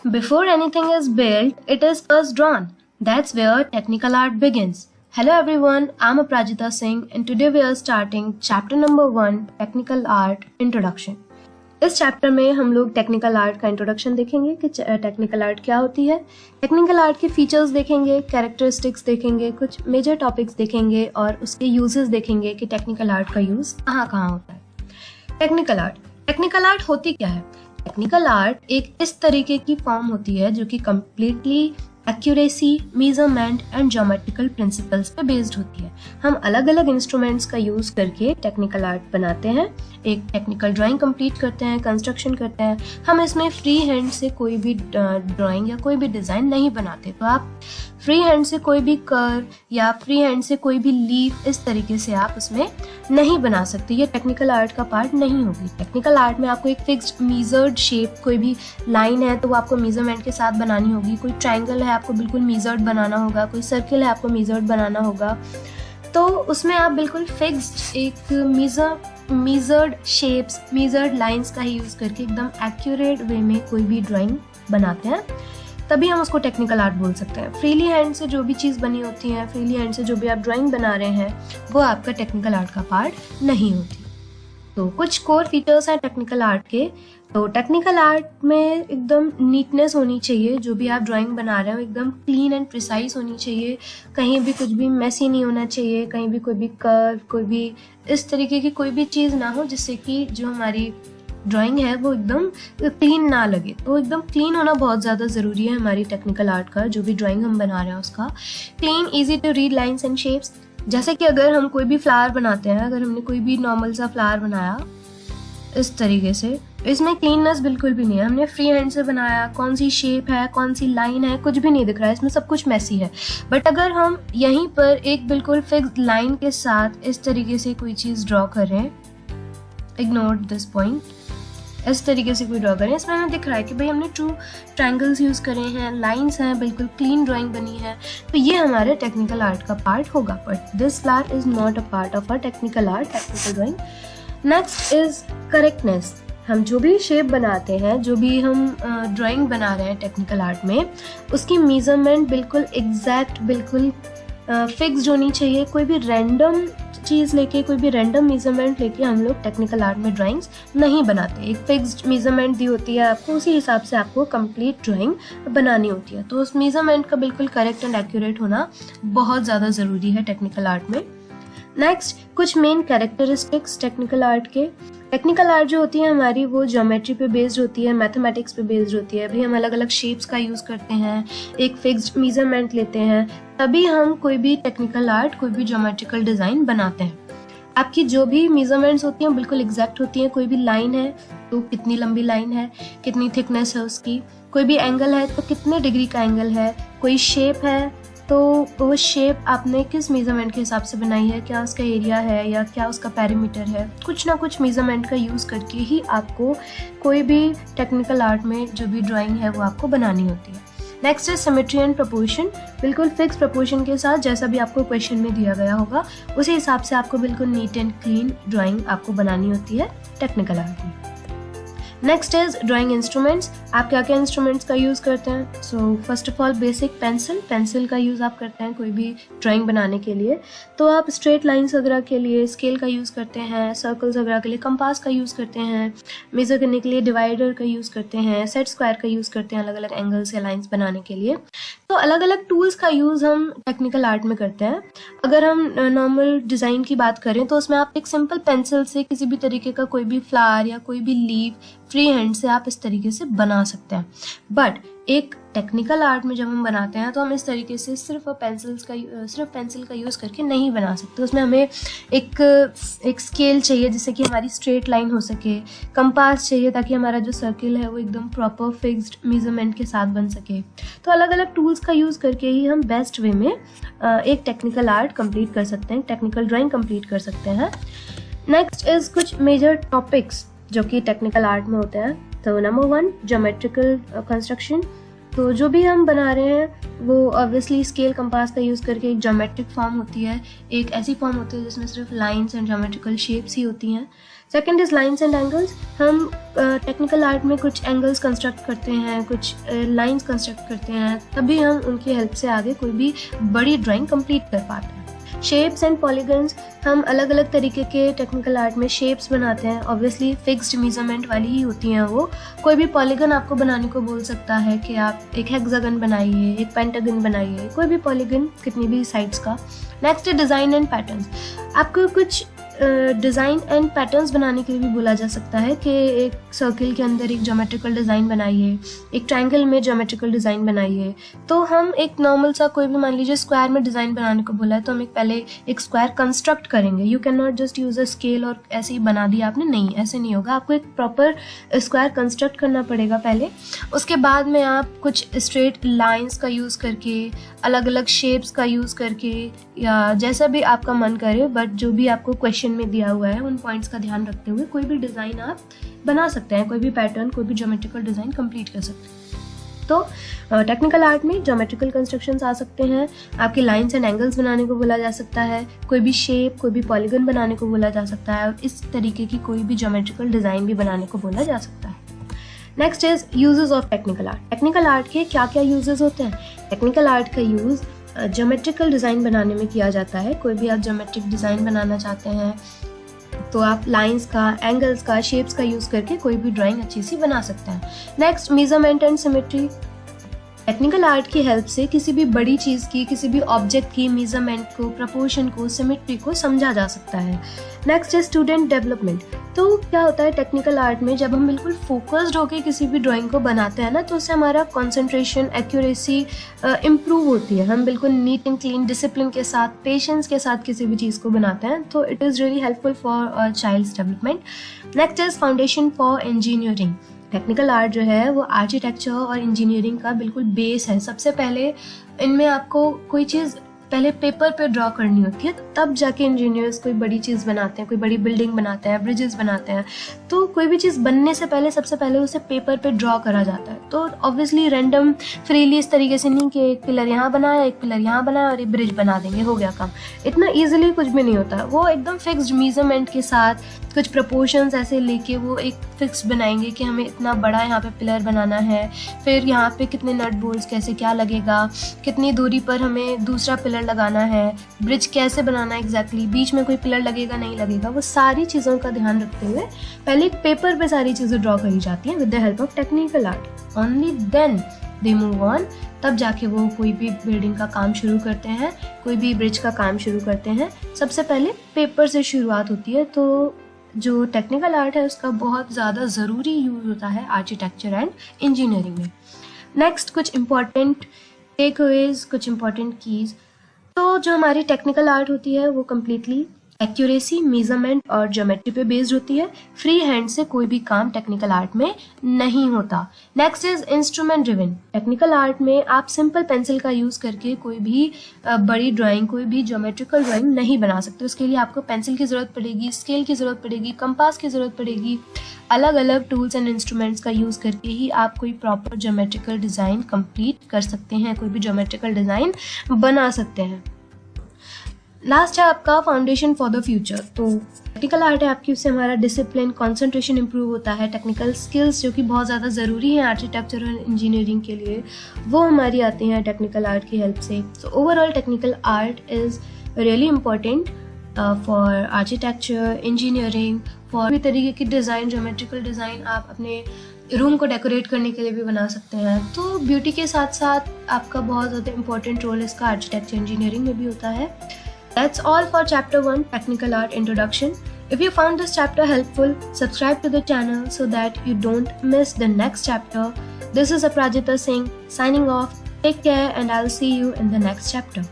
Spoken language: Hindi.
Before anything is built, it is first drawn. That's where technical art begins. Hello everyone, I'm Aprajita Singh and today we are starting chapter number 1, Technical Art Introduction. इस चैप्टर में हम लोग टेक्निकल आर्ट का इंट्रोडक्शन देखेंगे कि टेक्निकल आर्ट क्या होती है, टेक्निकल आर्ट के फीचर्स देखेंगे, कैरेक्टरिस्टिक्स देखेंगे, कुछ मेजर टॉपिक्स देखेंगे और उसके यूजेस देखेंगे कि टेक्निकल आर्ट का यूज कहाँ कहाँ होता है। टेक्निकल आर्ट होती क्या है? टेक्निकल आर्ट एक इस तरीके की फॉर्म होती है जो कि completely accuracy, measurement and geometrical principles पे बेस्ड होती है। हम अलग अलग इंस्ट्रूमेंट्स का यूज करके टेक्निकल आर्ट बनाते हैं, एक टेक्निकल ड्राइंग कंप्लीट करते हैं, कंस्ट्रक्शन करते हैं। हम इसमें फ्री हैंड से कोई भी ड्राइंग या कोई भी डिजाइन नहीं बनाते। तो आप फ्री हैंड से कोई भी कर्व या फ्री हैंड से कोई भी लीफ इस तरीके से आप उसमें नहीं बना सकते। ये टेक्निकल आर्ट का पार्ट नहीं होगी। टेक्निकल आर्ट में आपको एक फिक्स्ड मेजर्ड शेप, कोई भी लाइन है तो वो आपको मेजरमेंट के साथ बनानी होगी, कोई ट्रायंगल है आपको बिल्कुल मेजर्ड बनाना होगा, कोई सर्किल है आपको मेजर्ड बनाना होगा। तो उसमें आप बिल्कुल फिक्स्ड एक मेजर्ड शेप्स, मेजर्ड लाइंस का ही यूज करके एकदम एक्यूरेट वे में कोई भी ड्राइंग बनाते हैं, तभी हम उसको टेक्निकल आर्ट बोल सकते हैं। फ्रीली हैंड से जो भी चीज़ बनी होती है, फ्रीली हैंड से जो भी आप ड्राइंग बना रहे हैं, वो आपका टेक्निकल आर्ट का पार्ट नहीं होती। तो कुछ कोर फीचर्स हैं टेक्निकल आर्ट के। तो टेक्निकल आर्ट में एकदम नीटनेस होनी चाहिए, जो भी आप ड्राइंग बना रहे हो एकदम क्लीन एंड प्रिसाइज होनी चाहिए, कहीं भी कुछ भी मेसी नहीं होना चाहिए, कहीं भी कोई भी कर्व, कोई भी इस तरीके की कोई भी चीज़ ना हो जिससे कि जो हमारी ड्राइंग है वो एकदम क्लीन ना लगे। तो एकदम क्लीन होना बहुत ज़्यादा ज़रूरी है हमारी टेक्निकल आर्ट का, जो भी ड्राइंग हम बना रहे हैं उसका। Clean, easy to read lines and shapes. जैसे कि अगर हम कोई भी फ्लावर बनाते हैं, अगर हमने कोई भी नॉर्मल सा फ्लावर बनाया इस तरीके से, इसमें क्लीननेस बिल्कुल भी नहीं है। हमने फ्री हैंड से बनाया, कौन सी शेप है, कौन सी लाइन है, कुछ भी नहीं दिख रहा है, इसमें सब कुछ मैसी है। बट अगर हम यहीं पर एक बिल्कुल फिक्स्ड लाइन के साथ इस तरीके से कोई चीज़ ड्रॉ करें, इग्नोर दिस पॉइंट, इस तरीके से कोई ड्रॉ करें, इसमें हमें दिख रहा है कि भाई हमने ट्रू ट्रायंगल्स यूज़ करे हैं, लाइंस हैं, बिल्कुल क्लीन ड्राइंग बनी है, तो ये हमारे टेक्निकल आर्ट का पार्ट होगा। But this flower is not a part of a technical art, technical drawing. Next is correctness. हम जो भी शेप बनाते हैं, जो भी हम ड्राइंग बना रहे हैं टेक्निकल आर्ट में, उसकी मेजरमेंट बिल्कुल एग्जैक्ट, बिल्कुल फिक्स्ड होनी चाहिए। कोई भी रैंडम चीज़ लेके, कोई भी रैंडम मेजरमेंट लेके हम लोग टेक्निकल आर्ट में ड्राइंग्स नहीं बनाते। एक फिक्स्ड मेजरमेंट दी होती है आपको, उसी हिसाब से आपको कंप्लीट ड्राइंग बनानी होती है। तो उस मेजरमेंट का बिल्कुल करेक्ट एंड एक्यूरेट होना बहुत ज़्यादा ज़रूरी है टेक्निकल आर्ट में। नेक्स्ट, कुछ मेन कैरेक्टरिस्टिक्स टेक्निकल आर्ट के। टेक्निकल आर्ट जो होती है हमारी, वो ज्योमेट्री पे बेस्ड होती है, मैथमेटिक्स पे बेस्ड होती है। भाई हम अलग अलग शेप्स का यूज़ करते हैं, एक फिक्स्ड मेजरमेंट लेते हैं, तभी हम कोई भी टेक्निकल आर्ट, कोई भी ज्योमेट्रिकल डिज़ाइन बनाते हैं। आपकी जो भी मेजरमेंट्स होती हैं बिल्कुल एग्जैक्ट होती हैं। कोई भी लाइन है तो कितनी लंबी लाइन है, कितनी थिकनेस है उसकी, कोई भी एंगल है तो कितने डिग्री का एंगल है, कोई शेप है तो वो शेप आपने किस मेजरमेंट के हिसाब से बनाई है, क्या उसका एरिया है या क्या उसका पेरीमीटर है। कुछ ना कुछ मेजरमेंट का यूज़ करके ही आपको कोई भी टेक्निकल आर्ट में जो भी ड्राइंग है वो आपको बनानी होती है। नेक्स्ट है सिमेट्री एंड प्रोपोर्शन। बिल्कुल फिक्स प्रोपोर्शन के साथ, जैसा भी आपको क्वेश्चन में दिया गया होगा उसी हिसाब से आपको बिल्कुल नीट एंड क्लीन ड्राइंग आपको बनानी होती है टेक्निकल आर्ट में। Next is drawing instruments. आप क्या क्या इंस्ट्रूमेंट्स का यूज़ करते हैं? So first of all basic pencil का यूज़ आप करते हैं कोई भी ड्राइंग बनाने के लिए। तो आप स्ट्रेट लाइंस वगैरह के लिए स्केल का यूज़ करते हैं, सर्कल्स वगैरह के लिए कंपास का यूज़ करते हैं, मेज़र करने के लिए डिवाइडर का यूज़ करते हैं, सेट स्क्वायर का यूज़ करते हैं अलग अलग एंगल्स या लाइंस बनाने के लिए। तो अलग अलग टूल्स का यूज़ हम टेक्निकल आर्ट में करते हैं। अगर हम नॉर्मल डिज़ाइन की बात करें तो उसमें आप एक सिंपल पेंसिल से किसी भी तरीके का कोई भी फ्लावर या कोई भी लीफ फ्री हैंड से आप इस तरीके से बना सकते हैं। बट एक टेक्निकल आर्ट में जब हम बनाते हैं तो हम इस तरीके से सिर्फ पेंसिल का यूज़ करके नहीं बना सकते। उसमें हमें एक स्केल चाहिए जिससे कि हमारी स्ट्रेट लाइन हो सके, कंपास चाहिए ताकि हमारा जो सर्किल है वो एकदम प्रॉपर फिक्स्ड मेजरमेंट के साथ बन सके। तो अलग अलग टूल्स का यूज़ करके ही हम बेस्ट वे में एक टेक्निकल आर्ट कंप्लीट कर सकते हैं, टेक्निकल ड्राइंग कंप्लीट कर सकते हैं। नेक्स्ट इज कुछ मेजर टॉपिक्स जो कि टेक्निकल आर्ट में होते हैं। तो नंबर 1, ज्योमेट्रिकल कंस्ट्रक्शन। तो जो भी हम बना रहे हैं वो ऑब्वियसली स्केल कंपास का यूज़ करके एक ज्योमेट्रिक फॉर्म होती है, एक ऐसी फॉर्म होती है जिसमें सिर्फ लाइंस एंड ज्योमेट्रिकल शेप्स ही होती हैं। Second is lines and angles. हम टेक्निकल आर्ट में कुछ एंगल्स कंस्ट्रक्ट करते हैं, कुछ लाइंस कंस्ट्रक्ट करते हैं, तभी हम उनकी हेल्प से आगे कोई भी बड़ी ड्राइंग कंप्लीट कर पाते हैं। शेप्स एंड पॉलीगन्स, हम अलग अलग तरीके के टेक्निकल आर्ट में शेप्स बनाते हैं, ऑब्वियसली फिक्स्ड मेजरमेंट वाली ही होती हैं वो। कोई भी पॉलीगन आपको बनाने को बोल सकता है कि आप एक हेक्सागन बनाइए, एक पेंटागन बनाइए, कोई भी पॉलीगन कितनी भी साइड्स का। नेक्स्ट है डिज़ाइन एंड पैटर्न्स। आपको कुछ डिज़ाइन एंड पैटर्न्स बनाने के लिए भी बोला जा सकता है कि एक सर्किल के अंदर एक ज्योमेट्रिकल डिज़ाइन बनाइए, एक ट्रायंगल में ज्योमेट्रिकल डिज़ाइन बनाइए। तो हम एक नॉर्मल सा कोई भी, मान लीजिए स्क्वायर में डिज़ाइन बनाने को बोला है, तो हम पहले एक स्क्वायर कंस्ट्रक्ट करेंगे। You can not just use a scale और ऐसे ही बना दिया आपने, नहीं, ऐसे नहीं होगा। आपको एक प्रॉपर स्क्वायर कंस्ट्रक्ट करना पड़ेगा पहले। उसके बाद में आप कुछ स्ट्रेट लाइंस का यूज़ करके, अलग अलग शेप्स का यूज़ करके, या जैसा भी आपका मन करे, बट जो भी आपको क्वेश्चन में दिया हुआ है उन पॉइंट्स का ध्यान रखते हुए कोई भी डिज़ाइन आप बना सकते हैं, कोई भी पैटर्न, कोई भी ज्योमेट्रिकल डिज़ाइन कंप्लीट कर सकते हैं। तो टेक्निकल आर्ट में ज्योमेट्रिकल कंस्ट्रक्शंस आ सकते हैं, आपके लाइंस एंड एंगल्स बनाने को बोला जा सकता है, कोई भी शेप, कोई भी पॉलीगन बनाने को बोला जा सकता है, और इस तरीके की कोई भी ज्योमेट्रिकल डिज़ाइन भी बनाने को बोला जा सकता है। Next is uses of technical art. Technical art के क्या क्या यूजेस होते हैं? टेक्निकल आर्ट का यूज़ ज्योमेट्रिकल डिज़ाइन बनाने में किया जाता है। कोई भी आप ज्योमेट्रिक डिज़ाइन बनाना चाहते हैं तो आप लाइंस का, एंगल्स का, शेप्स का यूज़ करके कोई भी ड्राइंग अच्छी सी बना सकते हैं। Next, measurement and symmetry. Technical art की हेल्प से किसी भी बड़ी चीज़ की, किसी भी ऑब्जेक्ट की मेजरमेंट को, प्रपोर्शन को, सिमेट्री को समझा जा सकता है। नेक्स्ट है स्टूडेंट डेवलपमेंट। तो क्या होता है टेक्निकल आर्ट में, जब हम बिल्कुल फोकस्ड होकर किसी भी ड्राइंग को बनाते हैं ना, तो उससे हमारा कंसंट्रेशन, एक्यूरेसी इम्प्रूव होती है। हम बिल्कुल नीट एंड क्लीन, डिसिप्लिन के साथ, पेशेंस के साथ किसी भी चीज़ को बनाते हैं, तो it is really helpful for child's development. Next is foundation for engineering. Technical art जो है वो आर्किटेक्चर और इंजीनियरिंग का बिल्कुल बेस है। सबसे पहले इनमें आपको कोई चीज़ पहले पेपर पे ड्रॉ करनी होती है, तब जाके इंजीनियर्स कोई बड़ी चीज़ बनाते हैं, कोई बड़ी बिल्डिंग बनाते हैं, ब्रिजेस बनाते हैं। तो कोई भी चीज़ बनने से पहले सबसे पहले उसे पेपर पे ड्रॉ करा जाता है। तो ऑब्वियसली रैंडम फ्रीली इस तरीके से नहीं कि एक पिलर यहाँ बनाया, एक पिलर यहाँ बनाया और एक ब्रिज बना देंगे, हो गया काम। इतना ईजिली कुछ भी नहीं होता। वो एकदम फिक्स्ड मेजरमेंट के साथ, कुछ प्रपोर्शंस ऐसे लेके वो एक फिक्स बनाएंगे कि हमें इतना बड़ा यहाँ पे पिलर बनाना है, फिर यहाँ पे कितने नट बोल्ट्स कैसे क्या लगेगा, कितनी दूरी पर हमें दूसरा पिलर लगाना है, ब्रिज कैसे बनाना है एग्जैक्टली, बीच में कोई पिलर लगेगा नहीं लगेगा, वो सारी चीज़ों का ध्यान रखते हुए पहले एक पेपर पे सारी चीज़ें ड्रॉ करी जाती हैं with the help of technical art. Only then they move on, तब जाके वो कोई भी बिल्डिंग का काम शुरू करते हैं, कोई भी ब्रिज का काम शुरू करते हैं। सबसे पहले पेपर से शुरुआत होती है। तो जो टेक्निकल आर्ट है उसका बहुत ज़्यादा ज़रूरी यूज़ होता है आर्किटेक्चर एंड इंजीनियरिंग में। नेक्स्ट, कुछ इम्पॉर्टेंट टेकअवेज, कुछ इम्पॉर्टेंट कीज़। तो जो हमारी टेक्निकल आर्ट होती है वो कम्प्लीटली एक्यूरेसी, मेजरमेंट और ज्योमेट्री पे बेस्ड होती है। फ्री हैंड से कोई भी काम टेक्निकल आर्ट में नहीं होता। Next is instrument driven. Technical art में आप सिंपल पेंसिल का यूज़ करके कोई भी बड़ी ड्राइंग, कोई भी ज्योमेट्रिकल ड्राइंग नहीं बना सकते। उसके लिए आपको पेंसिल की ज़रूरत पड़ेगी, स्केल की ज़रूरत पड़ेगी, कंपास की ज़रूरत पड़ेगी। अलग अलग टूल्स एंड इंस्ट्रूमेंट्स का यूज़ करके ही आप कोई प्रॉपर ज्योमेट्रिकल डिज़ाइन कंप्लीट कर सकते हैं, कोई भी ज्योमेट्रिकल डिज़ाइन बना सकते हैं। लास्ट है आपका फाउंडेशन फॉर द फ्यूचर। तो टेक्निकल आर्ट है आपकी, उससे हमारा डिसिप्लिन, कंसंट्रेशन इंप्रूव होता है। टेक्निकल स्किल्स जो कि बहुत ज़्यादा ज़रूरी हैं आर्किटेक्चर और इंजीनियरिंग के लिए, वो हमारी आती हैं टेक्निकल आर्ट की हेल्प से। So overall technical art is really important for architecture, engineering, for भी तरीके की डिज़ाइन, ज्योमेट्रिकल डिज़ाइन आप अपने रूम को डेकोरेट करने के लिए भी बना सकते हैं। तो ब्यूटी के साथ साथ आपका बहुत ज़्यादा इंपॉर्टेंट रोल इसका आर्किटेक्चर, इंजीनियरिंग में भी होता है। That's all for chapter 1 Technical Art Introduction. If you found this chapter helpful, subscribe to the channel so that you don't miss the next chapter. This is Aprajita Singh signing off. Take care and I'll see you in the next chapter.